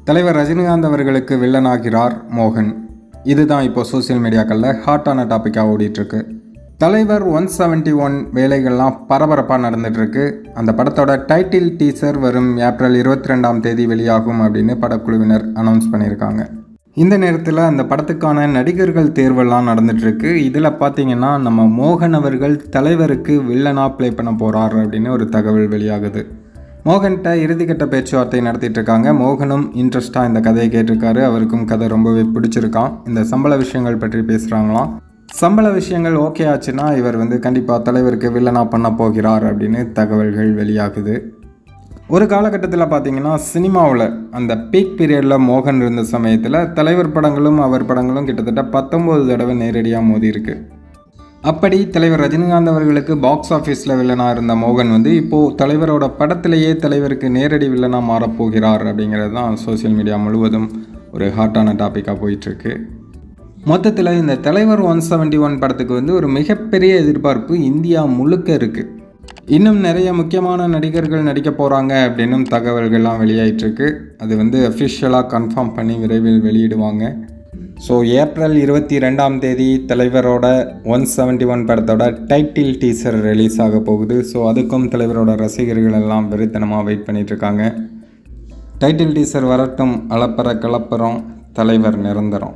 தலைவர் ரஜினிகாந்த் அவர்களுக்கு வில்லனாகிறார் மோகன். இதுதான் இப்போ சோசியல் மீடியாக்களில் ஹாட்டான டாப்பிக்காக ஓடிட்டுருக்கு. தலைவர் 171 வேலைகள்லாம் பரபரப்பாக நடந்துகிட்ருக்கு. அந்த படத்தோட டைட்டில் டீசர் வரும் ஏப்ரல் 22ஆம் தேதி வெளியாகும் அப்படின்னு படக்குழுவினர் அனௌன்ஸ் பண்ணியிருக்காங்க. இந்த நேரத்தில் அந்த படத்துக்கான நடிகர்கள் தேர்வெல்லாம் நடந்துகிட்ருக்கு. இதில் பார்த்தீங்கன்னா நம்ம மோகன் அவர்கள் தலைவருக்கு வில்லனாக ப்ளே பண்ண போகிறார் அப்படின்னு ஒரு தகவல் வெளியாகுது. மோகன்கிட்ட இறுதிக்கட்ட பேச்சுவார்த்தை நடத்திட்டு இருக்காங்க. மோகனும் இன்ட்ரெஸ்டாக இந்த கதையை கேட்டிருக்காரு. அவருக்கும் கதை ரொம்பவே பிடிச்சிருக்கான். இந்த சம்பள விஷயங்கள் பற்றி பேசுகிறாங்களாம். சம்பள விஷயங்கள் ஓகே ஆச்சுன்னா இவர் கண்டிப்பாக தலைவருக்கு வில்லனாக பண்ண போகிறார் அப்படின்னு தகவல்கள் வெளியாகுது. ஒரு காலகட்டத்தில் பார்த்தீங்கன்னா சினிமாவில் அந்த பீக் பீரியடில் மோகன் இருந்த சமயத்தில் தலைவர் படங்களும் அவர் படங்களும் கிட்டத்தட்ட 19 தடவை நேரடியாக மோதி இருக்கு. அப்படி தலைவர் ரஜினிகாந்த் அவர்களுக்கு பாக்ஸ் ஆஃபீஸில் வில்லனாக இருந்த மோகன் இப்போது தலைவரோட படத்திலேயே தலைவருக்கு நேரடி வில்லனாக மாறப்போகிறார் அப்படிங்கிறது தான் சோசியல் மீடியா முழுவதும் ஒரு ஹாட்டான டாப்பிக்காக போயிட்டுருக்கு. மொத்தத்தில் இந்த தலைவர் 171 படத்துக்கு ஒரு மிகப்பெரிய எதிர்பார்ப்பு இந்தியா முழுக்க இருக்குது. இன்னும் நிறைய முக்கியமான நடிகர்கள் நடிக்க போகிறாங்க அப்படின்னும் தகவல்கள்லாம் வெளியாயிட்டிருக்கு. அது அஃபிஷியலாக கன்ஃபார்ம் பண்ணி விரைவில் வெளியிடுவாங்க. ஸோ ஏப்ரல் 22ஆம் தேதி தலைவரோட 171 படத்தோட டைட்டில் டீசர் ரிலீஸ் ஆக போகுது. ஸோ அதுக்கும் தலைவரோட ரசிகர்கள் எல்லாம் வெறித்தனமாக வெயிட் பண்ணிகிட்ருக்காங்க. டைட்டில் டீசர் வரட்டும், அளப்பற கலப்பறம், தலைவர் நிரந்தரம்.